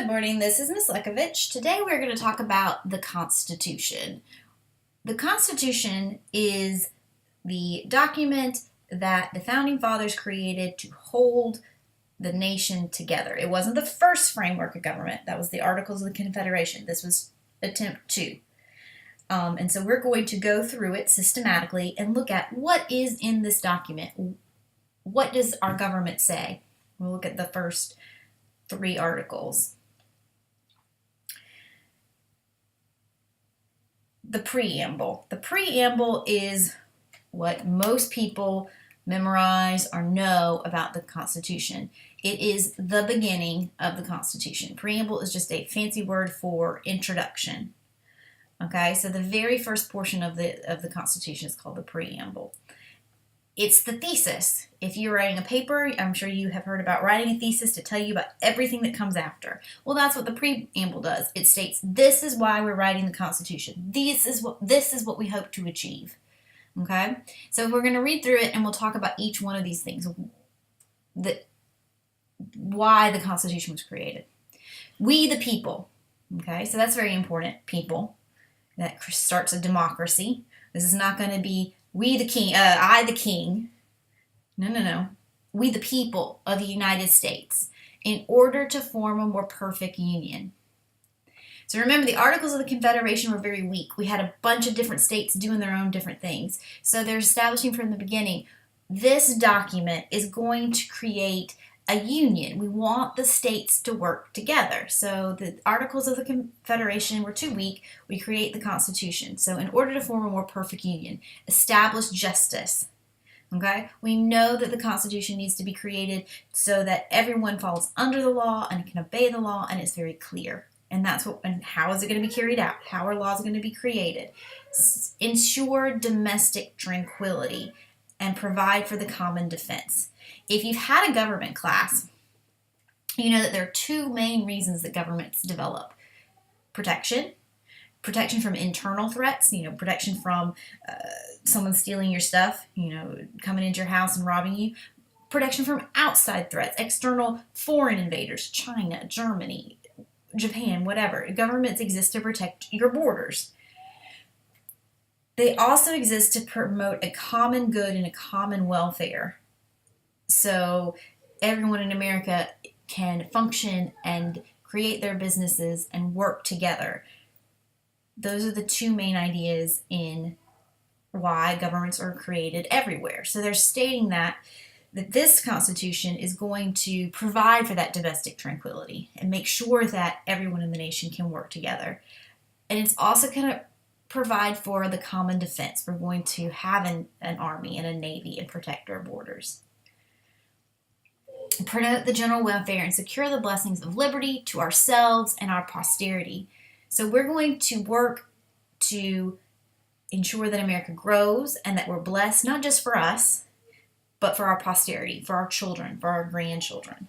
Good morning, this is Ms. Lekovich. Today we're going to talk about the Constitution. The Constitution is the document that the Founding Fathers created to hold the nation together. It wasn't the first framework of government. That was the Articles of the Confederation. This was attempt 2. And so we're going to go through it systematically and look at what is in this document. What does our government say? We'll look at the first 3 articles. The preamble. The preamble is what most people memorize or know about the Constitution. It is the beginning of the Constitution. Preamble is just a fancy word for introduction. Okay, so the very first portion of the Constitution is called the preamble. It's the thesis. If you're writing a paper, I'm sure you have heard about writing a thesis to tell you about everything that comes after. Well, that's what the preamble does. It states, this is why we're writing the Constitution. This is what we hope to achieve. Okay? So we're going to read through it and we'll talk about each one of these things. Why the Constitution was created. We the people. Okay? So that's very important. People. That starts a democracy. This is not going to be we the king, I the king. No. We the people of the United States in order to form a more perfect union. So remember, the Articles of the Confederation were very weak. We had a bunch of different states doing their own different things. So they're establishing from the beginning, this document is going to create a union. We want the states to work together. So the Articles of the Confederation were too weak. We create the Constitution. So in order to form a more perfect union, establish justice. Okay? We know that the Constitution needs to be created so that everyone falls under the law and can obey the law, and it's very clear. And how is it going to be carried out? How are laws going to be created? Ensure domestic tranquility and provide for the common defense. If you've had a government class, you know that there are 2 main reasons that governments develop. Protection from internal threats, protection from someone stealing your stuff, coming into your house and robbing you. Protection from outside threats, external foreign invaders, China, Germany, Japan, whatever. Governments exist to protect your borders. They also exist to promote a common good and a common welfare. So everyone in America can function and create their businesses and work together. Those are the 2 main ideas in why governments are created everywhere. So they're stating that this Constitution is going to provide for that domestic tranquility and make sure that everyone in the nation can work together. And it's also going to provide for the common defense. We're going to have an army and a navy and protect our borders. Promote the general welfare and secure the blessings of liberty to ourselves and our posterity. So we're going to work to ensure that America grows and that we're blessed, not just for us, but for our posterity, for our children, for our grandchildren.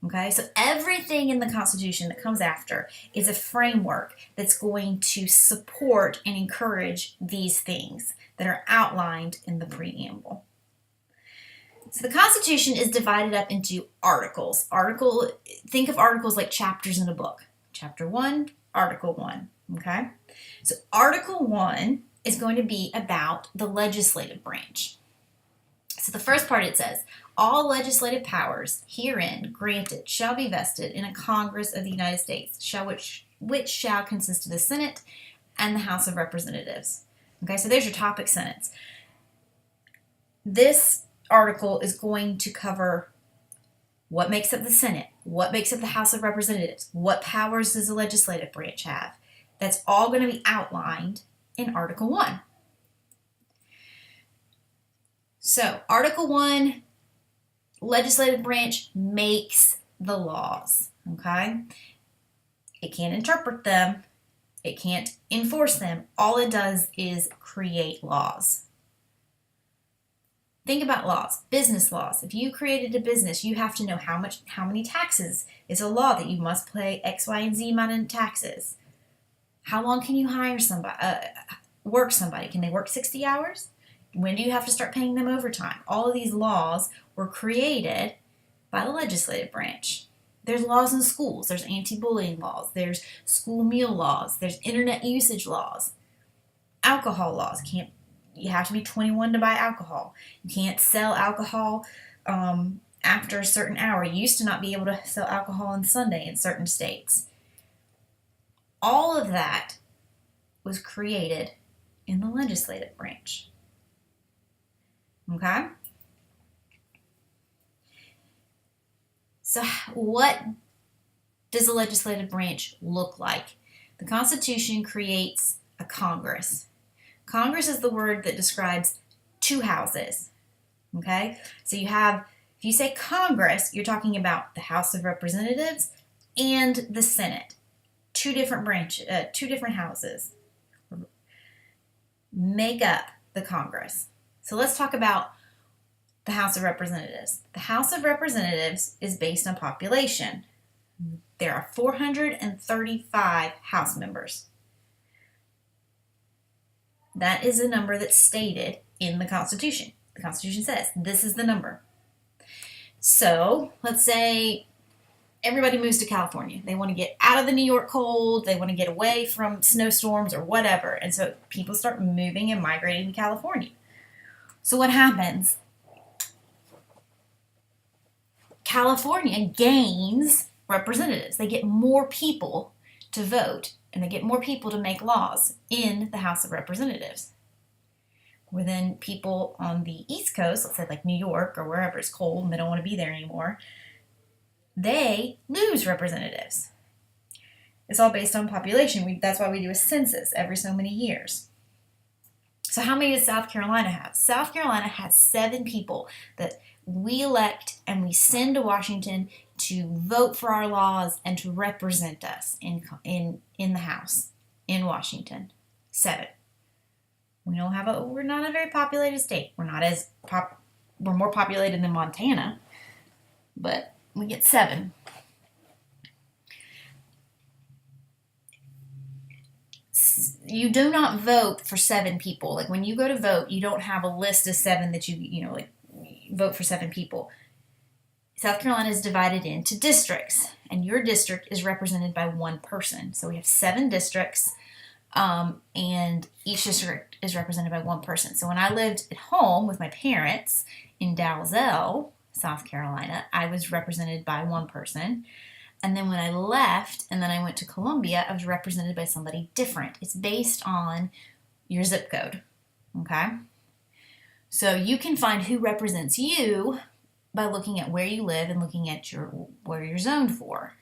Okay, so everything in the Constitution that comes after is a framework that's going to support and encourage these things that are outlined in the preamble. So the Constitution is divided up into articles. Think of articles like chapters in a book. Chapter 1, Article 1. Okay? So Article 1 is going to be about the legislative branch. So the first part it says, all legislative powers herein granted shall be vested in a Congress of the United States, which shall consist of the Senate and the House of Representatives. Okay, so there's your topic sentence. This article is going to cover what makes up the Senate, what makes up the House of Representatives, what powers does the legislative branch have. That's all going to be outlined in Article 1. So, Article 1, legislative branch makes the laws, okay? It can't interpret them. It can't enforce them. All it does is create laws. Think about laws, business laws. If you created a business, you have to know how many taxes. It's a law that you must pay X, Y, and Z amount in taxes. How long can you hire somebody, work somebody? Can they work 60 hours? When do you have to start paying them overtime? All of these laws were created by the legislative branch. There's laws in schools. There's anti-bullying laws. There's school meal laws. There's internet usage laws. Alcohol laws. You have to be 21 to buy alcohol. You can't sell alcohol after a certain hour. You used to not be able to sell alcohol on Sunday in certain states. All of that was created in the legislative branch. Okay? So what does the legislative branch look like? The Constitution creates a Congress. Congress is the word that describes two houses. Okay? So if you say Congress, you're talking about the House of Representatives and the Senate. Two different houses make up the Congress. So let's talk about the House of Representatives. The House of Representatives is based on population. There are 435 House members. That is a number that's stated in the Constitution. The Constitution says this is the number. So let's say everybody moves to California. They want to get out of the New York cold. They want to get away from snowstorms or whatever. And so people start moving and migrating to California. So what happens? California gains representatives. They get more people to vote, and they get more people to make laws in the House of Representatives. Where then people on the East Coast, let's say like New York or wherever it's cold and they don't want to be there anymore, they lose representatives. It's all based on population. That's why we do a census every so many years. So how many does South Carolina have? South Carolina has 7 people that we elect and we send to Washington to vote for our laws and to represent us in the House in Washington. 7. We're not a very populated state. We're more populated than Montana, but we get 7. You do not vote for 7 people. Like when you go to vote, you don't have a list of 7 that you vote for 7 people. South Carolina is divided into districts, and your district is represented by 1 person. So we have 7 districts, and each district is represented by 1 person. So when I lived at home with my parents in Dalzell, South Carolina, I was represented by 1 person. And then when I left and then I went to Columbia, I was represented by somebody different. It's based on your zip code, okay? So you can find who represents you by looking at where you live and looking at where you're zoned for.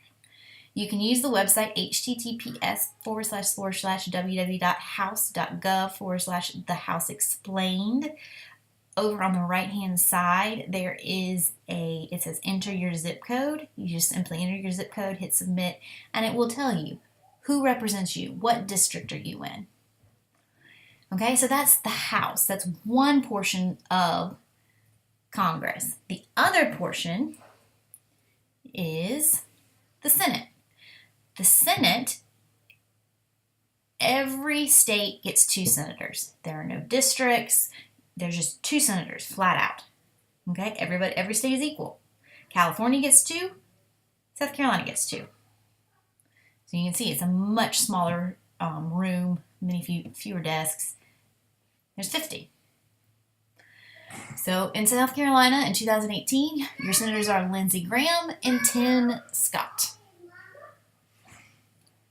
You can use the website https://www.house.gov/the House Explained. Over on the right-hand side, it says enter your zip code. You just simply enter your zip code, hit submit, and it will tell you who represents you, what district are you in. Okay, so that's the House. That's one portion of Congress. The other portion is the Senate. The Senate, every state gets 2 senators. There are no districts. There's just 2 senators, flat out. Okay, every state is equal. California gets 2, South Carolina gets 2. So you can see it's a much smaller room, fewer desks. There's 50. So in South Carolina in 2018, your senators are Lindsey Graham and Tim Scott.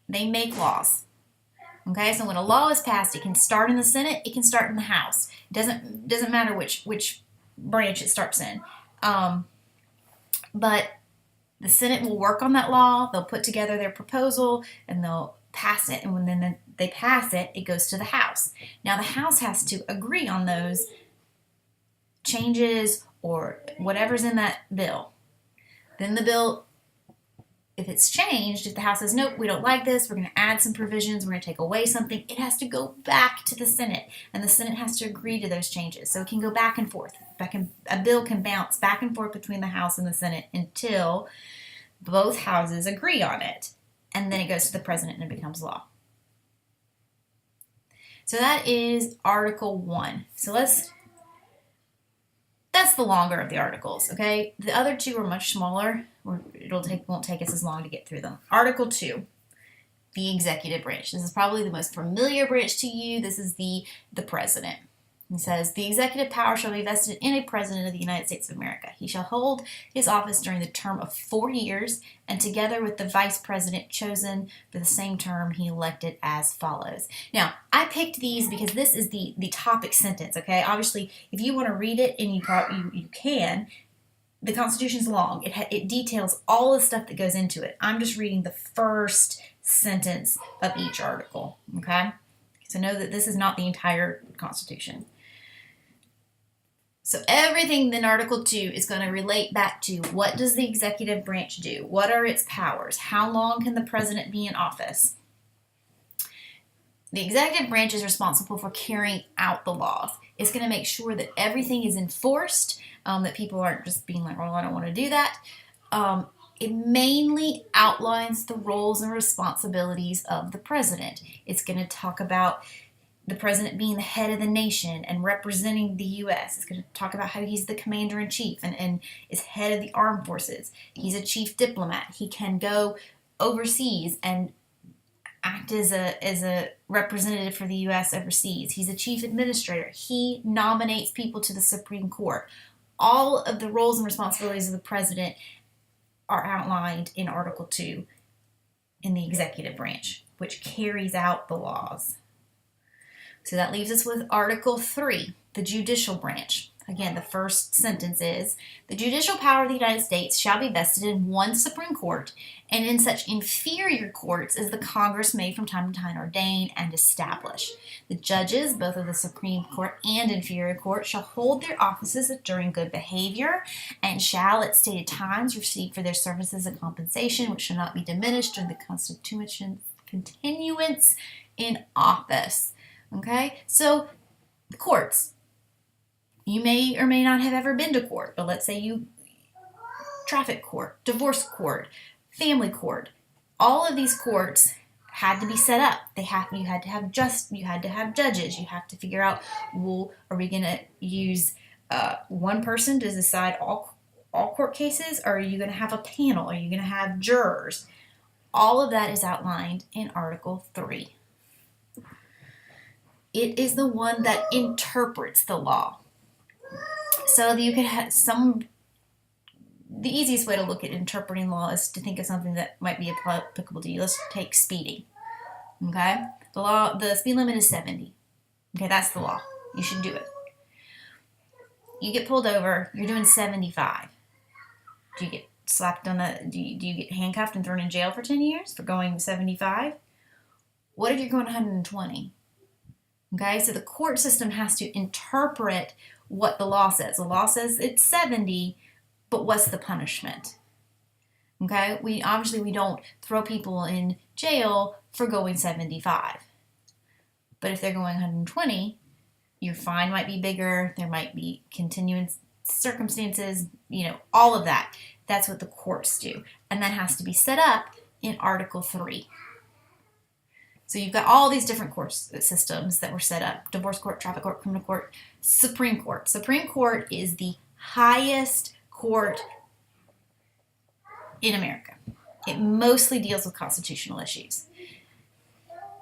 They make laws. Okay, so when a law is passed, it can start in the Senate, it can start in the House. It doesn't matter which branch it starts in. But the Senate will work on that law, they'll put together their proposal, and they'll pass it. And when they pass it, it goes to the House. Now the House has to agree on those changes or whatever's in that bill. Then the bill, if it's changed, if the House says, nope, we don't like this, we're going to add some provisions, we're going to take away something, it has to go back to the Senate, and the Senate has to agree to those changes. So it can go back and forth. A bill can bounce back and forth between the House and the Senate until both houses agree on it, and then it goes to the President and it becomes law. So that is Article 1. So that's That's the longer of the articles, okay? The other two are much smaller. Won't take us as long to get through them. Article 2, the executive branch. This is probably the most familiar branch to you. This is the president. It says, the executive power shall be vested in a president of the United States of America. He shall hold his office during the term of 4 years, and together with the vice president chosen for the same term, he elected as follows. Now, I picked these because this is the topic sentence, okay? Obviously, if you want to read it, and you can, the Constitution's long. It details all the stuff that goes into it. I'm just reading the first sentence of each article, okay? So know that this is not the entire Constitution. So everything in Article 2 is going to relate back to what does the executive branch do? What are its powers? How long can the president be in office? The executive branch is responsible for carrying out the laws. It's going to make sure that everything is enforced, that people aren't just being like, well, I don't want to do that. It mainly outlines the roles and responsibilities of the president. It's going to talk about the president being the head of the nation and representing the U.S. It's going to talk about how he's the commander-in-chief and is head of the armed forces. He's a chief diplomat. He can go overseas and act as a representative for the U.S. overseas. He's a chief administrator. He nominates people to the Supreme Court. All of the roles and responsibilities of the president are outlined in Article 2 in the executive branch, which carries out the laws. So that leaves us with Article 3, the judicial branch. Again, the first sentence is, the judicial power of the United States shall be vested in one Supreme Court and in such inferior courts as the Congress may from time to time ordain and establish. The judges, both of the Supreme Court and inferior court, shall hold their offices during good behavior and shall at stated times receive for their services a compensation which shall not be diminished during the Constitution's continuance in office. Okay, so the courts. You may or may not have ever been to court, but let's say you traffic court, divorce court, family court. All of these courts had to be set up. You had to have judges. You have to figure out, well, are we going to use one person to decide all court cases, or are you going to have a panel? Are you going to have jurors? All of that is outlined in Article 3. It is the one that interprets the law. So you could have the easiest way to look at interpreting law is to think of something that might be applicable to you. Let's take speeding. Okay? The speed limit is 70. Okay, that's the law. You should do it. You get pulled over, you're doing 75. Do you get slapped on do you get handcuffed and thrown in jail for 10 years for going 75? What if you're going 120? Okay, so the court system has to interpret what the law says. The law says it's 70, but what's the punishment? Okay, we don't throw people in jail for going 75. But if they're going 120, your fine might be bigger, there might be continuing circumstances, all of that. That's what the courts do. And that has to be set up in Article 3. So you've got all these different court systems that were set up. Divorce court, traffic court, criminal court, Supreme Court. Supreme Court is the highest court in America. It mostly deals with constitutional issues.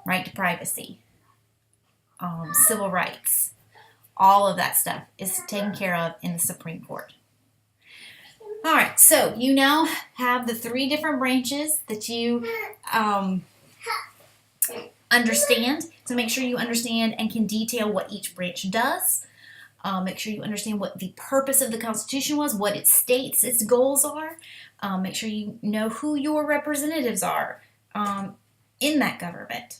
Right to privacy, civil rights, all of that stuff is taken care of in the Supreme Court. All right, so you now have the 3 different branches that you understand. So make sure you understand and can detail what each branch does. Make sure you understand what the purpose of the Constitution was, what it states its goals are. Make sure you know who your representatives are in that government.